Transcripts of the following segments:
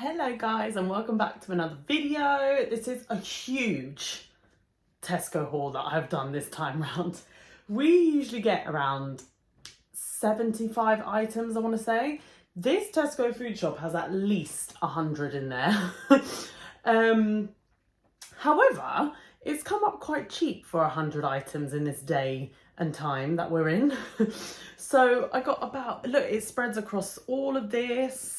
Hello guys and welcome back to another video. This is a huge Tesco haul that I've done this time round. We usually get around 75 items, I want to say. This Tesco food shop has at least 100 in there. However, it's come up quite cheap for 100 items in this day and time that we're in. So I got about, look, it spreads across all of this.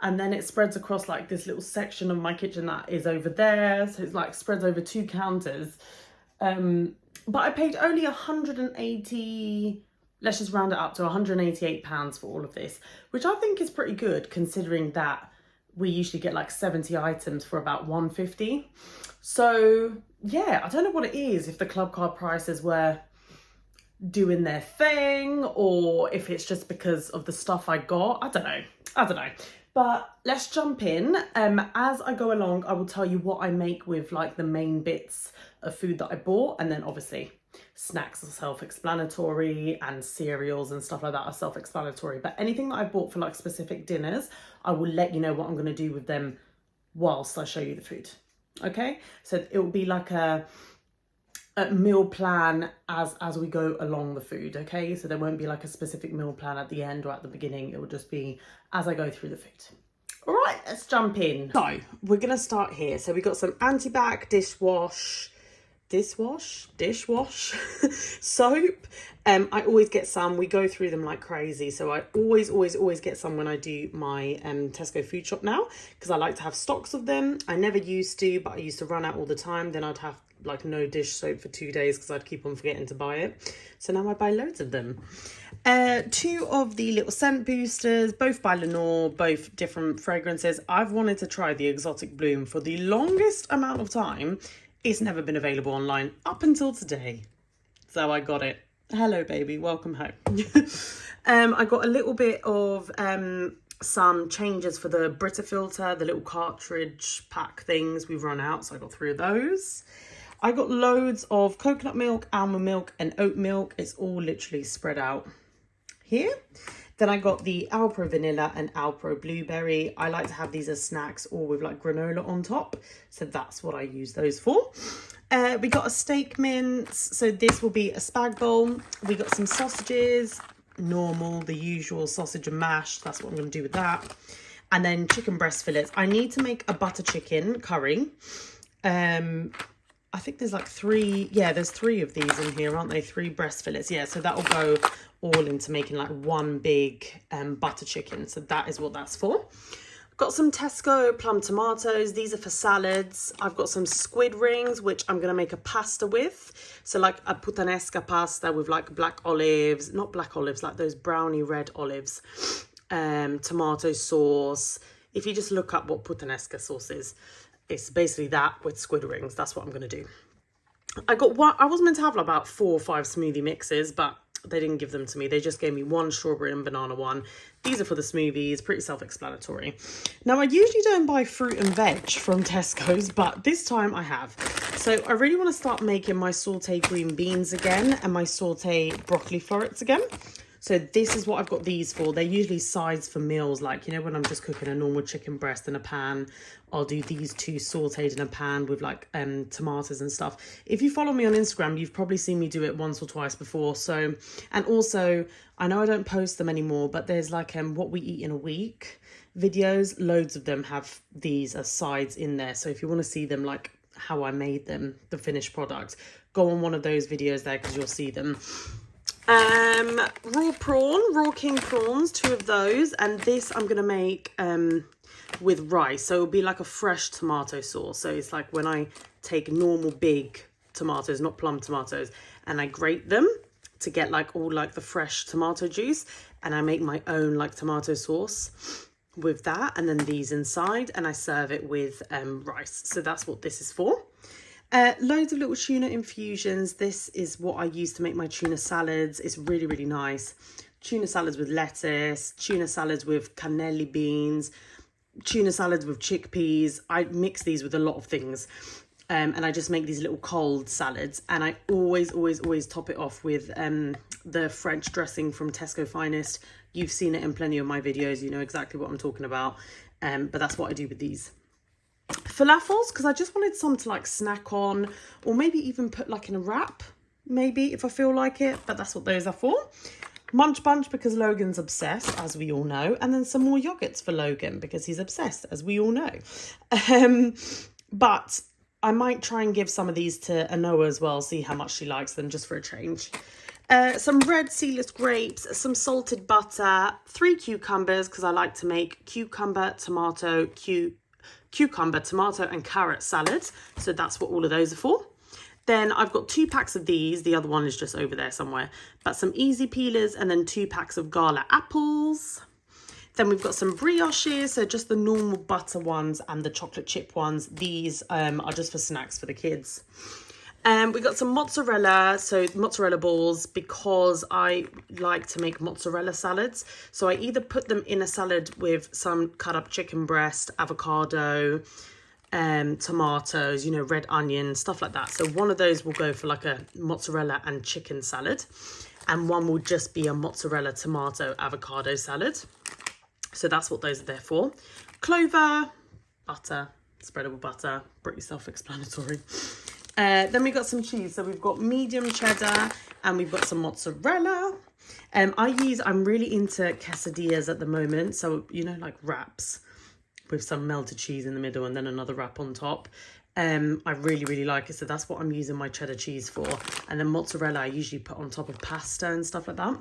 And then it spreads across like this little section of my kitchen that is over there. So it's like spreads over 2 counters. But I paid only 180, let's just round it up to £188 for all of this, which I think is pretty good considering that we usually get like 70 items for about 150. So yeah, I don't know what it is, if the Clubcard prices were doing their thing or if it's just because of the stuff I got. I don't know. But let's jump in. As I go along, I will tell you what I make with like the main bits of food that I bought. And then obviously snacks are self-explanatory and cereals and stuff like that are self-explanatory. But anything that I bought for like specific dinners, I will let you know what I'm going to do with them whilst I show you the food. Okay, so it will be like a meal plan as we go along the food. Okay, so there won't be like a specific meal plan at the end or at the beginning. It will just be as I go through the food. All right, let's jump in. So we're gonna start here. So we got some anti-bac dishwash soap. I always get some. We go through them like crazy, so I always get some when I do my Tesco food shop now, because I like to have stocks of them. I never used to, but I used to run out all the time. Then I'd have like no dish soap for 2 days because I'd keep on forgetting to buy it. So now I buy loads of them. 2 of the little scent boosters, both by Lenore, both different fragrances. I've wanted to try the Exotic Bloom for the longest amount of time. It's never been available online up until today. So I got it. Hello, baby. Welcome home. I got a little bit of some changes for the Brita filter, the little cartridge pack things. We've run out, so I got 3 of those. I got loads of coconut milk, almond milk, and oat milk. It's all literally spread out here. Then I got the Alpro vanilla and Alpro blueberry. I like to have these as snacks or with like granola on top. So that's what I use those for. We got a steak mince. So this will be a spag bowl. We got some sausages, normal, the usual sausage and mash. That's what I'm going to do with that. And then chicken breast fillets. I need to make a butter chicken curry. I think there's like 3, yeah, there's 3 of these in here, aren't they? 3 breast fillets. Yeah, so that will go all into making like one big butter chicken. So that is what that's for. I've got some Tesco plum tomatoes. These are for salads. I've got some squid rings, which I'm going to make a pasta with. So like a puttanesca pasta with like black olives, not black olives, like those browny red olives, tomato sauce. If you just look up what puttanesca sauce is, it's basically that with squid rings. That's what I'm going to do. I got one. I was meant to have like about 4 or 5 smoothie mixes, but they didn't give them to me. They just gave me 1 strawberry and banana one. These are for the smoothies, pretty self-explanatory. Now, I usually don't buy fruit and veg from Tesco's, but this time I have. So I really want to start making my sauteed green beans again and my sauteed broccoli florets again. So this is what I've got these for. They're usually sides for meals, like, you know, when I'm just cooking a normal chicken breast in a pan, I'll do these 2 sauteed in a pan with like tomatoes and stuff. If you follow me on Instagram, you've probably seen me do it once or twice before. So, and also, I know I don't post them anymore, but there's like what we eat in a week videos. Loads of them have these as sides in there. So if you want to see them, like how I made them, the finished product, go on one of those videos there because you'll see them. Raw king prawns, 2 of those, and this I'm gonna make with rice, so it'll be like a fresh tomato sauce. So it's like when I take normal big tomatoes, not plum tomatoes, and I grate them to get like all like the fresh tomato juice, and I make my own like tomato sauce with that, and then these inside, and I serve it with rice. So that's what this is for. Loads of little tuna infusions. This is what I use to make my tuna salads. It's really, really nice. Tuna salads with lettuce, tuna salads with cannelli beans, tuna salads with chickpeas. I mix these with a lot of things. And I just make these little cold salads. And I always top it off with the French dressing from Tesco Finest. You've seen it in plenty of my videos. You know exactly what I'm talking about. But that's what I do with these. Falafels, because I just wanted some to like snack on, or maybe even put like in a wrap, maybe if I feel like it, but that's what those are for. Munch Bunch because Logan's obsessed, as we all know, and then some more yogurts for Logan because he's obsessed, as we all know. But I might try and give some of these to Anoa as well, see how much she likes them, just for a change. Some red seedless grapes, some salted butter, 3 cucumbers because I like to make cucumber, tomato, and carrot salad. So that's what all of those are for. Then I've got 2 packs of these. The other one is just over there somewhere. But some easy peelers and then 2 packs of Gala apples. Then we've got some brioches, so just the normal butter ones and the chocolate chip ones. These are just for snacks for the kids. We got some mozzarella, so mozzarella balls, because I like to make mozzarella salads. So I either put them in a salad with some cut up chicken breast, avocado, tomatoes, you know, red onion, stuff like that. So one of those will go for like a mozzarella and chicken salad, and one will just be a mozzarella, tomato, avocado salad. So that's what those are there for. Clover, butter, spreadable butter, pretty self-explanatory. Then we've got some cheese. So we've got medium cheddar and we've got some mozzarella. I'm really into quesadillas at the moment. So, you know, like wraps with some melted cheese in the middle and then another wrap on top. I really, really like it. So that's what I'm using my cheddar cheese for. And then mozzarella I usually put on top of pasta and stuff like that.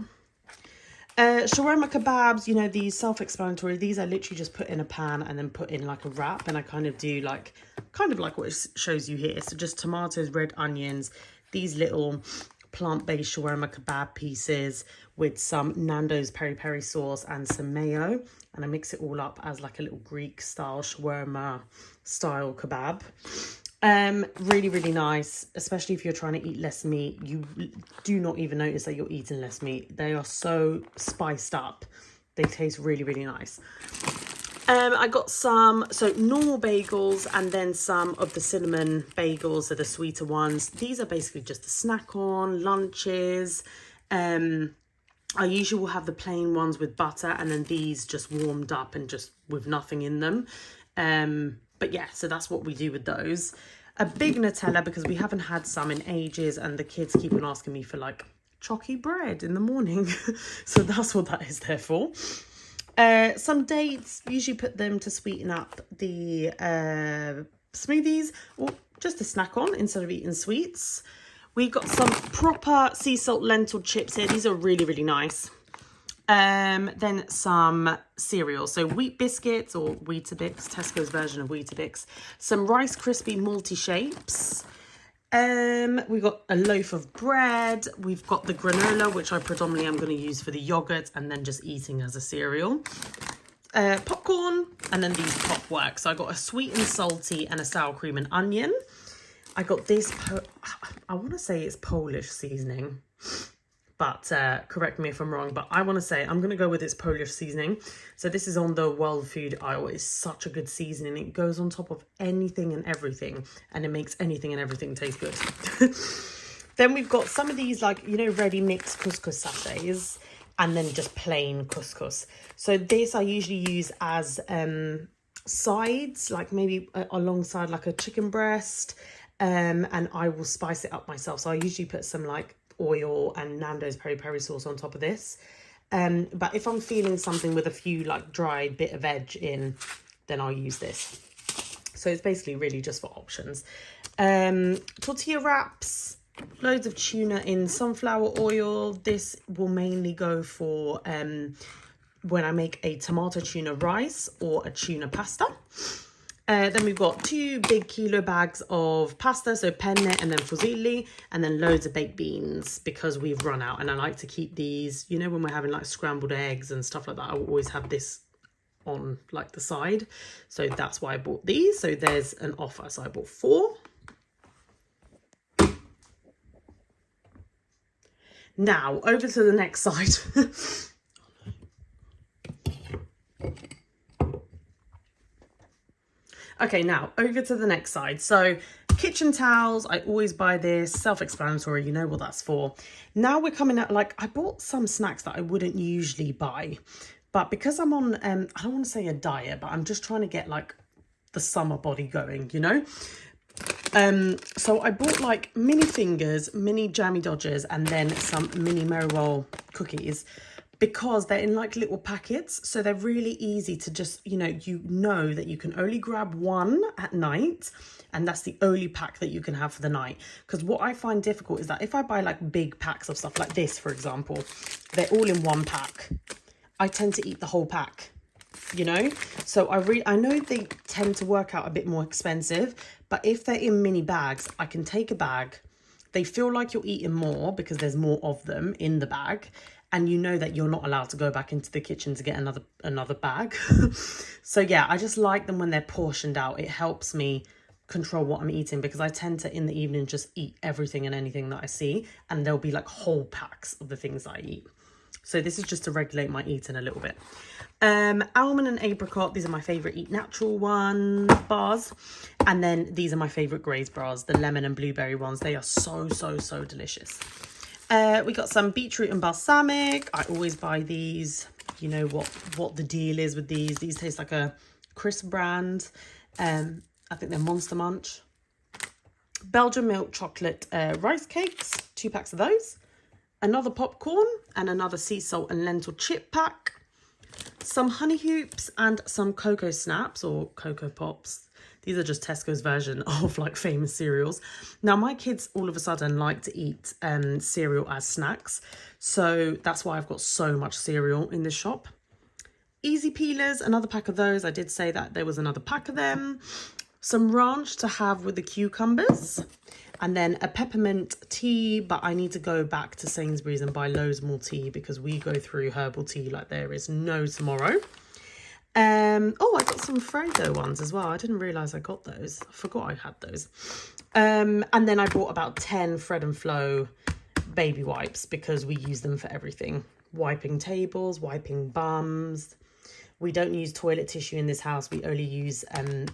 Shawarma kebabs, you know, these self-explanatory. These I literally just put in a pan and then put in like a wrap, and I kind of do like, what it shows you here. So just tomatoes, red onions, these little plant-based shawarma kebab pieces with some Nando's peri-peri sauce and some mayo, and I mix it all up as like a little Greek style shawarma style kebab. Really, really nice, especially if you're trying to eat less meat. You do not even notice that you're eating less meat. They are so spiced up. They taste really, really nice. I got some normal bagels and then some of the cinnamon bagels, so the sweeter ones. These are basically just a snack on lunches. I usually will have the plain ones with butter, and then these just warmed up and just with nothing in them. But yeah, so that's what we do with those. A big Nutella because we haven't had some in ages, and the kids keep on asking me for like chalky bread in the morning. So that's what that is there for. Some dates, usually put them to sweeten up the smoothies or just a snack on instead of eating sweets. We've got some proper sea salt lentil chips here. These are really, really nice. Then some cereal, so wheat biscuits or Weetabix, Tesco's version of Weetabix. Some Rice Krispie multi-shapes. We've got a loaf of bread. We've got the granola, which I predominantly am going to use for the yogurt and then just eating as a cereal. Popcorn, and then these pop work. So I got a sweet and salty and a sour cream and onion. I got this, I want to say it's Polish seasoning, but correct me if I'm wrong, but I want to say I'm going to go with its Polish seasoning. So this is on the World Food aisle. It's such a good seasoning. It goes on top of anything and everything, and it makes anything and everything taste good. Then we've got some of these, like, you know, ready mixed couscous sachets, and then just plain couscous. So this I usually use as sides, like maybe alongside like a chicken breast, and I will spice it up myself. So I usually put some like oil and Nando's peri-peri sauce on top of this. But if I'm feeling something with a few like dried bit of veg in, then I'll use this. So it's basically really just for options. Tortilla wraps, loads of tuna in sunflower oil. This will mainly go for when I make a tomato tuna rice or a tuna pasta. Then we've got 2 big kilo bags of pasta, so penne and then fusilli, and then loads of baked beans because we've run out. And I like to keep these, you know, when we're having like scrambled eggs and stuff like that, I will always have this on like the side. So that's why I bought these. So there's an offer. So I bought 4. Now over to the next side. Okay, now over to the next side. So kitchen towels, I always buy this, self-explanatory, you know what that's for. Now we're coming at, like, I bought some snacks that I wouldn't usually buy, But because I'm on, I don't want to say a diet, but I'm just trying to get like the summer body going, you know? So I bought like mini fingers, mini jammy dodgers, and then some mini Merroll cookies, because they're in like little packets. So they're really easy to just, you know that you can only grab one at night, and that's the only pack that you can have for the night. Because what I find difficult is that if I buy like big packs of stuff like this, for example, they're all in one pack. I tend to eat the whole pack, you know? So I know they tend to work out a bit more expensive, but if they're in mini bags, I can take a bag. They feel like you're eating more because there's more of them in the bag. And you know that you're not allowed to go back into the kitchen to get another bag. So yeah, I just like them when they're portioned out. It helps me control what I'm eating, because I tend to in the evening just eat everything and anything that I see, and there'll be like whole packs of the things that I eat. So this is just to regulate my eating a little bit. Almond and apricot, these are my favourite Eat Natural bars. And then these are my favourite Graze bars, the lemon and blueberry ones. They are so delicious. We got some beetroot and balsamic. I always buy these. You know what the deal is with these. These taste like a crisp brand. I think they're Monster Munch. Belgian milk chocolate rice cakes, 2 packs of those. Another popcorn and another sea salt and lentil chip pack. Some honey hoops and some cocoa snaps or cocoa pops. These are just Tesco's version of like famous cereals. Now my kids all of a sudden like to eat cereal as snacks. So that's why I've got so much cereal in this shop. Easy peelers, another pack of those. I did say that there was another pack of them. Some ranch to have with the cucumbers. And then a peppermint tea, but I need to go back to Sainsbury's and buy loads more tea, because we go through herbal tea like there is no tomorrow. Oh, I got some Fredo ones as well. I didn't realise I got those. I forgot I had those. And then I bought about 10 Fred and Flo baby wipes, because we use them for everything. Wiping tables, wiping bums. We don't use toilet tissue in this house. We only use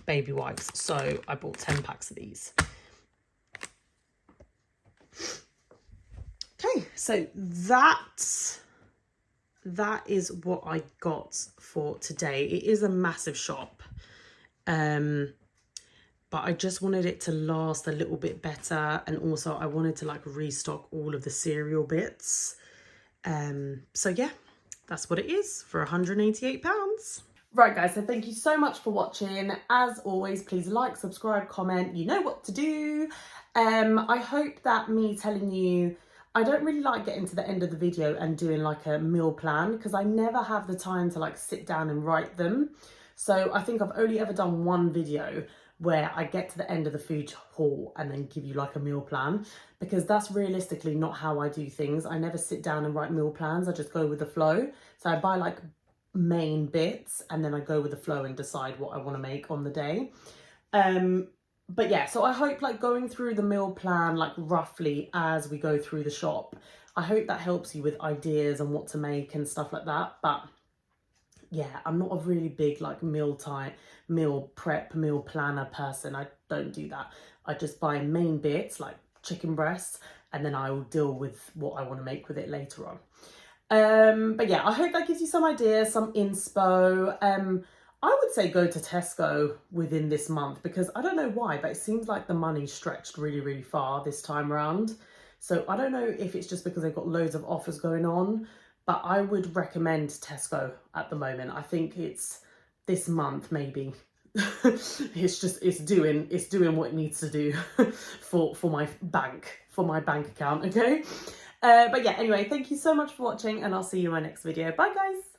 baby wipes. So I bought 10 packs of these. Okay, so that is what I got for today. It is a massive shop, but I just wanted it to last a little bit better, and also I wanted to like restock all of the cereal bits. So yeah, that's what it is for £188. Right guys, so thank you so much for watching. As always, please like, subscribe, comment, you know what to do. I hope that me telling you, I don't really like getting to the end of the video and doing like a meal plan, because I never have the time to like sit down and write them. So I think I've only ever done one video where I get to the end of the food haul and then give you like a meal plan, because that's realistically not how I do things. I never sit down and write meal plans. I just go with the flow. So I buy like main bits and then I go with the flow and decide what I want to make on the day. But yeah, so I hope like going through the meal plan like roughly as we go through the shop, I hope that helps you with ideas and what to make and stuff like that. But yeah, I'm not a really big like meal prep, meal planner person. I don't do that. I just buy main bits like chicken breasts, and then I will deal with what I want to make with it later on. But yeah, I hope that gives you some ideas, some inspo. I would say go to Tesco within this month, because I don't know why, but it seems like the money stretched really far this time around. So I don't know if it's just because they've got loads of offers going on, but I would recommend Tesco at the moment. I think it's this month maybe. it's doing what it needs to do for my bank account, okay? But yeah, anyway, thank you so much for watching, and I'll see you in my next video. Bye guys.